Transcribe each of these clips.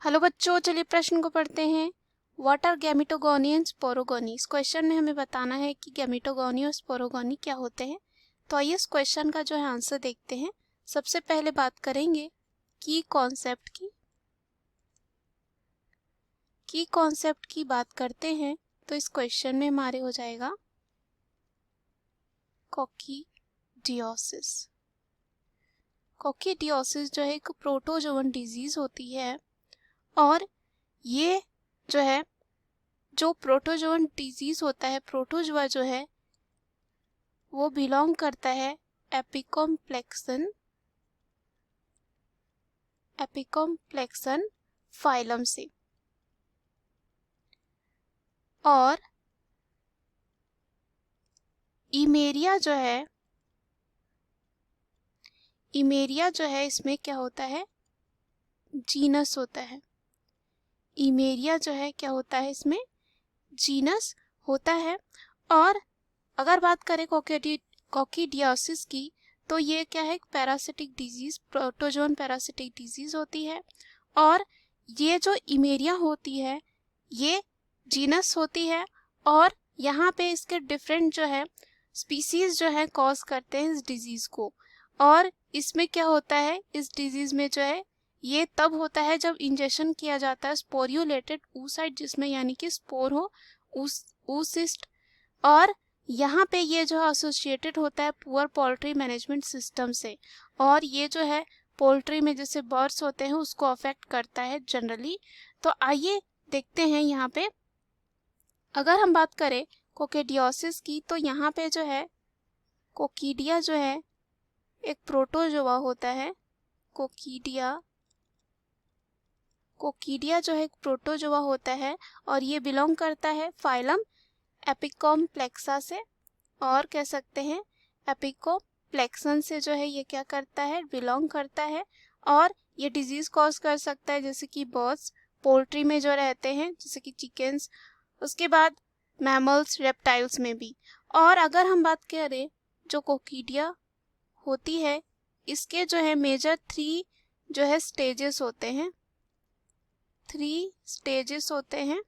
Hello बच्चों, चलिए प्रश्न को पढ़ते हैं। What are gametogony and sporogony. इस क्वेश्चन में हमें बताना है कि गैमेटोगोनी और स्पोरोगोनी क्या होते हैं। तो आइए इस क्वेश्चन का जो है आंसर देखते हैं। सबसे पहले बात करेंगे की कॉन्सेप्ट की। बात करते हैं तो इस क्वेश्चन में हमारे हो जाएगा कोक्कीडियोसिस। कोक्कीडियोसिस जो है एक प्रोटोजोवन डिजीज होती है और ये जो है जो प्रोटोजोवन डिजीज होता है, प्रोटोजोआ जो है वो बिलोंग करता है एपिकॉम्प्लेक्सन फाइलम से। और इमेरिया जो है इसमें क्या होता है, जीनस होता है। इमेरिया जो है क्या होता है, इसमें जीनस होता है। और अगर बात करें कोक्कीडियोसिस की तो ये क्या है, एक parasitic disease, protozoan parasitic disease होती है। और ये जो इमेरिया होती है ये जीनस होती है और यहाँ पे इसके डिफरेंट जो है स्पीसीज जो है कॉज करते हैं इस डिजीज को। और इसमें क्या होता है, इस डिजीज में जो है ये तब होता है जब इंजेक्शन किया जाता है स्पोरियोलेटेड oocyte, जिसमें यानी कि स्पोर हो, oocyst। और यहाँ पे ये जो एसोसिएटेड होता है पुअर पोल्ट्री मैनेजमेंट सिस्टम से। और ये जो है पोल्ट्री में जैसे बर्ड्स होते हैं उसको अफेक्ट करता है जनरली। तो आइए देखते हैं यहाँ पे। अगर हम बात करें कोक्कीडियोसिस की तो यहाँ पे जो है कोक्कीडिया जो है एक प्रोटोजोआ होता है। कोक्कीडिया जो है एक प्रोटोजोआ होता है और ये बिलोंग करता है फाइलम एपिकॉम्प्लेक्सा से। और कह सकते हैं एपिकोप्लेक्सन से जो है ये क्या करता है, बिलोंग करता है। और ये डिजीज कॉज कर सकता है जैसे कि बर्ड्स, पोल्ट्री में जो रहते हैं जैसे कि चिकन्स, उसके बाद मैमल्स, रेप्टाइल्स में भी। और अगर हम बात करें जो कोक्कीडिया होती है इसके जो है मेजर 3 जो है स्टेजेस होते हैं, 3 स्टेजेस होते हैं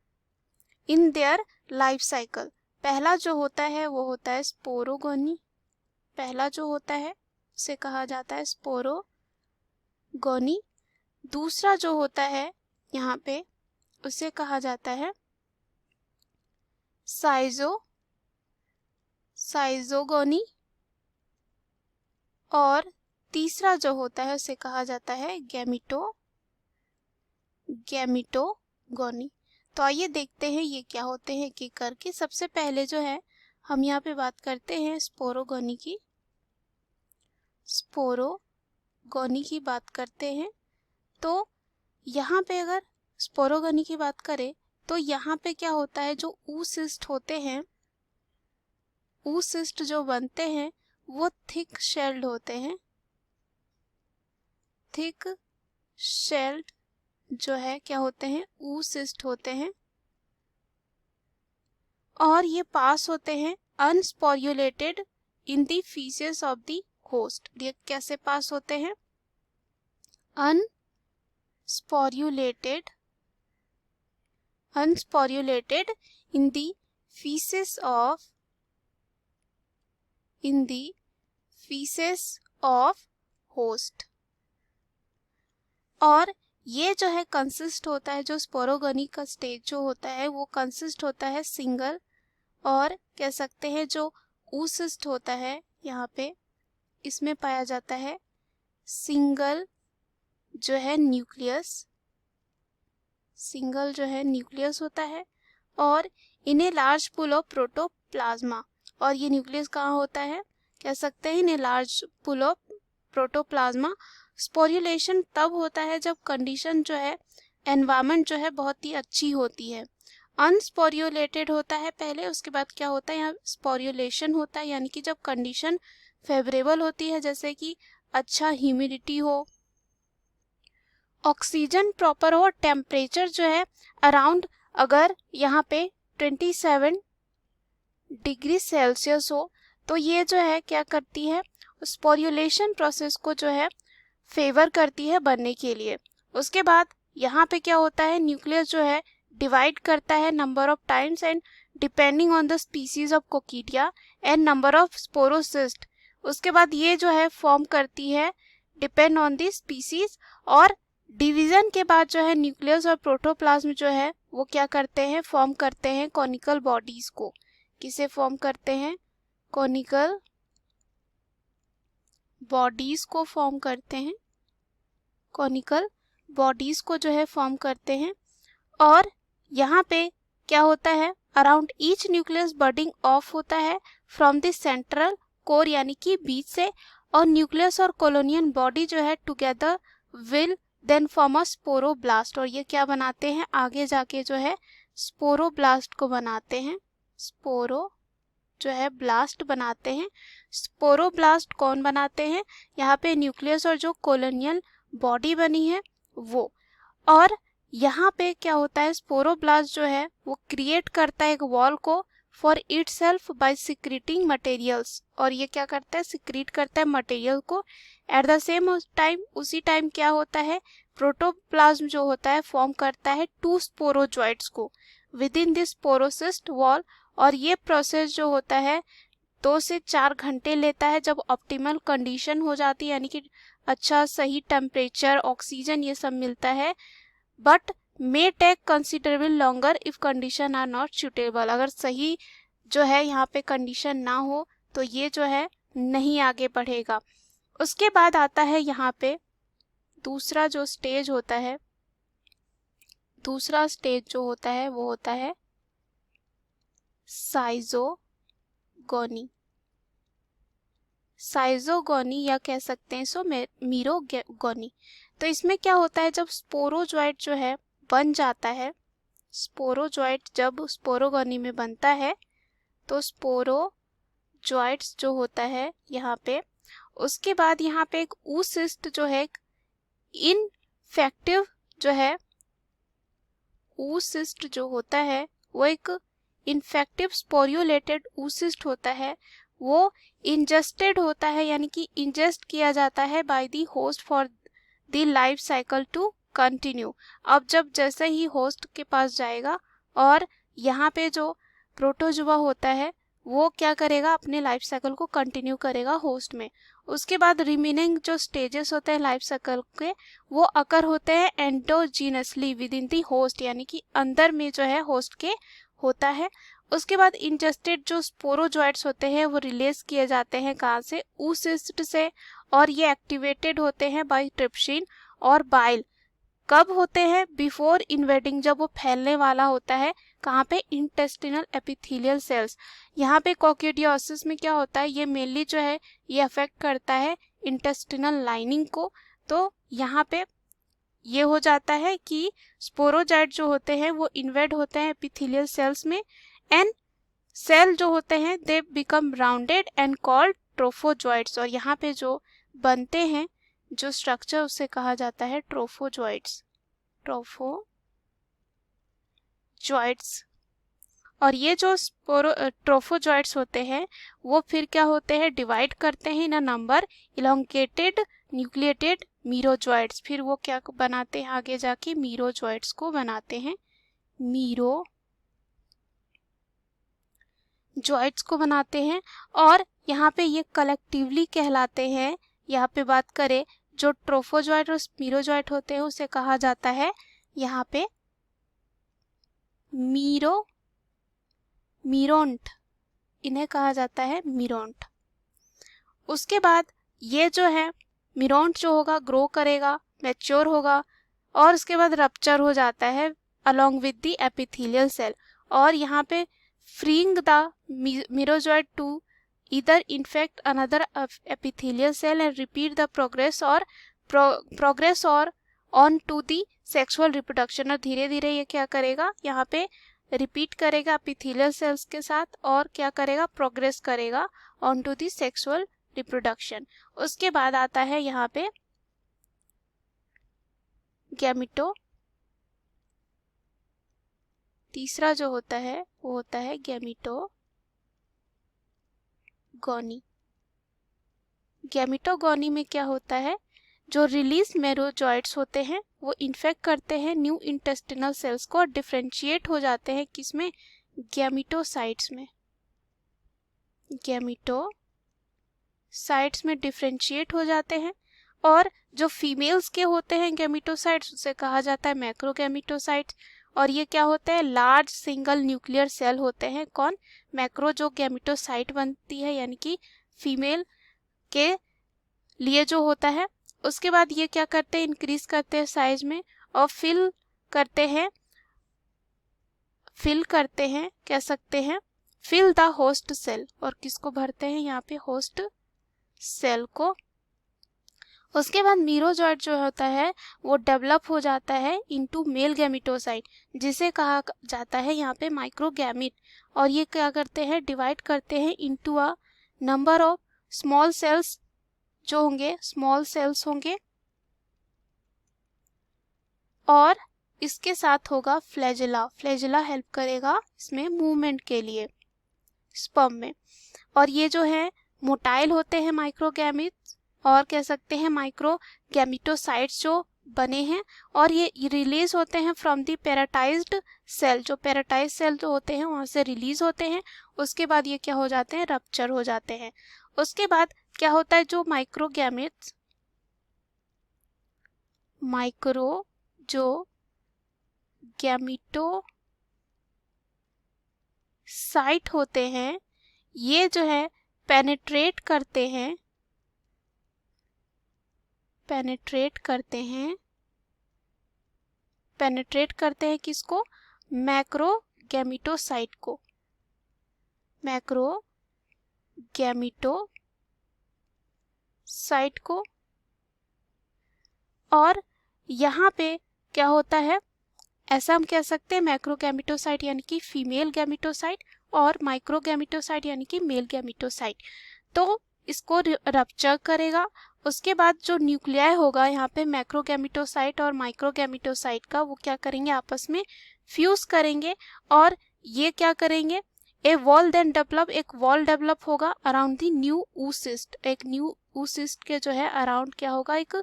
इन देयर लाइफ साइकिल। पहला जो होता है वो होता है स्पोरोगोनी। पहला जो होता है उसे कहा जाता है स्पोरोगोनी। दूसरा जो होता है यहाँ पे उसे कहा जाता है साइजोगोनी। और तीसरा जो होता है उसे कहा जाता है गैमिटोगोनी। तो आइए देखते हैं ये क्या होते हैं कि करके। सबसे पहले जो है हम यहाँ पे बात करते हैं स्पोरोगोनी की बात करते हैं। तो यहाँ पे अगर स्पोरोगोनी की बात करें तो यहाँ पे क्या होता है, जो oocyst होते हैं, oocyst जो बनते हैं वो थिक शेल्ड होते हैं। थिक शेल्ड जो है क्या होते हैं, oocyst होते हैं। और ये पास होते हैं unsporulated in the faeces of the host. ये कैसे पास होते हैं, unsporulated in the faeces of host. और ये जो है कंसिस्ट होता है, जो स्पोरोगोनी का स्टेज जो होता है वो कंसिस्ट होता है सिंगल, और कह सकते हैं जो oocyst होता है यहाँ पे इसमें पाया जाता है सिंगल जो है न्यूक्लियस होता है। और इन्हें लार्ज पूल ऑफ प्रोटोप्लाज्मा। और ये न्यूक्लियस कहाँ होता है, कह सकते हैं इन्हें लार्ज पूल ऑफ प्रोटोप्लाज्मा। स्पोर्युलेशन तब होता है जब कंडीशन जो है एनवायरनमेंट जो है बहुत ही अच्छी होती है। अनस्पोर्युलेटेड होता है पहले, उसके बाद क्या होता है यहाँ स्पोर्युलेशन होता है, यानी कि जब कंडीशन फेवरेबल होती है जैसे कि अच्छा ह्यूमिडिटी हो, ऑक्सीजन प्रॉपर हो, टेम्परेचर जो है अराउंड अगर यहाँ पे 27 डिग्री सेल्सियस हो तो ये जो है क्या करती है, स्पोर्युलेशन प्रोसेस को जो है फेवर करती है बनने के लिए। उसके बाद यहाँ पे क्या होता है, न्यूक्लियस जो है डिवाइड करता है number of times and depending on the species of coccidia and number of sporocyst. उसके बाद ये जो है फॉर्म करती है डिपेंड ऑन द स्पीसीज, और डिवीजन के बाद जो है न्यूक्लियस और प्रोटोप्लाज्म जो है वो क्या करते हैं, फॉर्म करते हैं कॉनिकल बॉडीज को। किसे फॉर्म करते हैं, कॉनिकल बॉडीज को फॉर्म करते हैं, कॉनिकल बॉडीज को जो है फॉर्म करते हैं। और यहाँ पे क्या होता है, अराउंड ईच न्यूक्लियस बर्डिंग ऑफ होता है फ्रॉम द सेंट्रल कोर यानी कि बीच से, और न्यूक्लियस और कॉलोनियन बॉडी जो है together will then form a sporoblast, और ये क्या बनाते हैं, आगे जाके जो है स्पोरोब्लास्ट को बनाते हैं, स्पोरो जो है ब्लास्ट बनाते हैं। स्पोरोब्लास्ट कौन बनाते हैं, यहाँ पे न्यूक्लियस और जो कॉलोनियल बॉडी बनी है वो। और यहाँ पे क्या होता है, स्पोरोब्लास्ट जो है वो क्रिएट करता है एक वॉल को for itself by secreting materials, और ये क्या करता है, सिक्रीट करता है मटेरियल को। एट द सेम टाइम, उसी टाइम क्या होता है, प्रोटोप्लाज्म जो होता है फॉर्म करता है 2 स्पोरोजॉइट्स को with in this sporocyst wall, और ये प्रोसेस जो होता है 2 से 4 घंटे लेता है जब ऑप्टिमल कंडीशन हो जाती है, यानी कि अच्छा सही टेम्परेचर, ऑक्सीजन ये सब मिलता है। But may take considerable longer if condition are not suitable, अगर सही जो है यहाँ पे कंडीशन ना हो तो ये जो है नहीं आगे बढ़ेगा। उसके बाद आता है यहाँ पे दूसरा जो स्टेज होता है, दूसरा स्टेज जो होता है वो होता है साइजोगोनी, साइजोगोनी या कह सकते हैं सो मीरोगोनी। तो इसमें क्या होता है, जब स्पोरोजॉइट जो है बन जाता है, स्पोरोजॉइट जब स्पोरोगोनी में बनता है तो स्पोरोजॉइट्स जो होता है यहाँ पे, उसके बाद यहाँ पे एक oocyst जो है इनफेक्टिव जो है, oocyst जो होता है वो एक इन्फेक्टिव स्पोरियोलेटेड oocyst होता है, वो इंजेस्टेड होता है यानी कि इंजेस्ट किया जाता है by the host for the life cycle to continue. अब जब जैसे ही होस्ट के पास जाएगा और यहाँ पे जो प्रोटोजुआ होता है वो क्या करेगा, अपने लाइफ साइकिल को कंटिन्यू करेगा होस्ट में। उसके बाद रिमेनिंग जो स्टेजेस होते हैं लाइफ साइकिल के वो अकर होते हैं endogenously with in the host, यानी कि अंदर में जो है होस्ट के होता है। उसके बाद इंजेस्टेड जो स्पोरोजॉइट्स होते हैं वो रिलीज किए जाते हैं कहाँ से, oocyst से, और ये एक्टिवेटेड होते हैं बाय ट्रिप्सिन और बाइल। कब होते हैं, बिफोर इन्वेडिंग, जब वो फैलने वाला होता है कहाँ पे, इंटेस्टिनल एपिथेलियल सेल्स। यहाँ पे कोक्यूडियोसिस में क्या होता है, ये मेनली जो है ये अफेक्ट करता है इंटेस्टिनल लाइनिंग को। तो यहाँ पे ये हो जाता है कि स्पोरोजाइट जो होते हैं वो इन्वेड होते हैं एपिथेलियल सेल्स में, एंड सेल जो होते हैं they become rounded and called trophozoites, और यहाँ पे जो बनते हैं जो स्ट्रक्चर उसे कहा जाता है ट्रोफोजॉइट्स, ट्रोफोजॉइट्स। और ये जो ट्रोफोजॉइट्स होते हैं वो फिर क्या होते हैं, डिवाइड करते हैं इन अ नंबर इलोंगेटेड न्यूक्लिएटेड मीरोजॉइट्स, फिर वो क्या बनाते हैं आगे जाके, मीरोजॉइट्स को बनाते हैं, मीरोजॉइट्स को बनाते हैं। और यहाँ पे ये कलेक्टिवली कहलाते हैं, यहाँ पे बात करें जो ट्रोफोजॉइट और मीरोजॉइट होते हैं उसे कहा जाता है यहाँ पे मीरोंट, इन्हें कहा जाता है मीरोंट। उसके बाद ये जो है मीरोंट जो होगा ग्रो करेगा, मैच्योर होगा, और उसके बाद रप्चर हो जाता है along with the epithelial cell, और यहाँ पे freeing the merozoite to either infect another epithelial cell and repeat the progress or on to the sexual reproduction। और धीरे धीरे ये क्या करेगा, यहाँ पे रिपीट करेगा एपिथेलियल सेल्स के साथ और क्या करेगा, प्रोग्रेस करेगा on to the sexual reproduction. उसके बाद आता है यहाँ पे गैमिटो, तीसरा जो होता है वो होता है गैमिटोगोनी। गैमिटोगोनी में क्या होता है, जो रिलीज मेरोजॉइट्स होते हैं वो इन्फेक्ट करते हैं न्यू इंटेस्टिनल सेल्स को और डिफ्रेंशिएट हो जाते हैं किसमें, गैमिटोसाइट्स में, गैमिटोसाइट्स में डिफ्रेंशिएट हो जाते हैं। और जो फीमेल्स के होते हैं गैमिटोसाइट्स उसे कहा जाता है मैक्रोगैमिटोसाइट्स। और ये क्या होते हैं, लार्ज सिंगल न्यूक्लियर सेल होते हैं। कौन, मैक्रो जो गैमिटोसाइट बनती है यानी कि फीमेल के लिए जो होता है। उसके बाद ये क्या करते हैं, इंक्रीज करते हैं साइज में और फिल करते हैं कह सकते हैं फिल द होस्ट सेल, और किसको भरते हैं यहाँ पे, होस्ट सेल को। उसके बाद मीरोजॉइट जो होता है वो डेवलप हो जाता है इनटू मेल गैमिटोसाइट, जिसे कहा जाता है यहाँ पे माइक्रोगैमिट। और ये क्या करते हैं, डिवाइड करते हैं into a number of small cells जो होंगे, स्मॉल सेल्स होंगे। और इसके साथ होगा फ्लैजेला, फ्लैजेला हेल्प करेगा इसमें मूवमेंट के लिए स्पर्म में। और ये जो है मोटाइल होते हैं माइक्रोगैमिट्स, और कह सकते हैं माइक्रोगैमिटोसाइट्स जो बने हैं। और ये रिलीज होते हैं फ्रॉम द पैराटाइज्ड सेल, जो पैराटाइज सेल जो होते हैं वहां से रिलीज होते हैं। उसके बाद ये क्या हो जाते हैं, रप्चर हो जाते हैं। उसके बाद क्या होता है, जो गैमिटोसाइट होते हैं ये जो है पेनिट्रेट करते हैं किसको, मैक्रोगैमिटोसाइट को, मैक्रोगैमिटोसाइट को। और यहाँ पे क्या होता है, ऐसा हम कह सकते हैं मैक्रोगैमिटोसाइट यानी कि फीमेल गैमिटोसाइट और माइक्रोगैमिटोसाइट यानी कि मेल गैमिटोसाइट। तो इसको रप्चर करेगा। उसके बाद जो न्यूक्लियाई होगा यहाँ पे मैक्रोगैमिटोसाइट और माइक्रोगैमिटोसाइट का, वो क्या करेंगे, आपस में फ्यूज करेंगे। और ये क्या करेंगे, एक वॉल डेवलप होगा अराउंड द न्यू oocyst, एक न्यू oocyst के जो है अराउंड क्या होगा, एक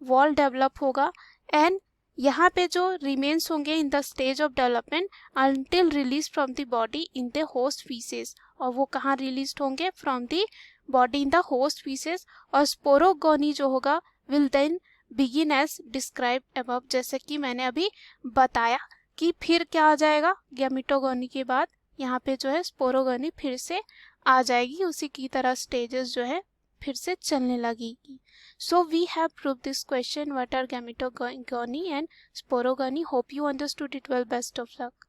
वॉल डेवलप होगा। एंड यहाँ पे जो रिमेन्स होंगे in the stage of development until release from the body in the host faeces, और वो कहाँ रिलीज होंगे, from the body in the host faeces. और स्पोरोगोनी जो होगा will then begin as describe above, जैसे कि मैंने अभी बताया कि फिर क्या आ जाएगा, गैमिटोगोनी के बाद यहाँ पे जो है स्पोरोगोनी फिर से आ जाएगी, उसी की तरह स्टेजेस जो है फिर से चलने लगेगी। So we have proved this question, what are gametogony and sporogony. Hope you understood it well. Best of luck.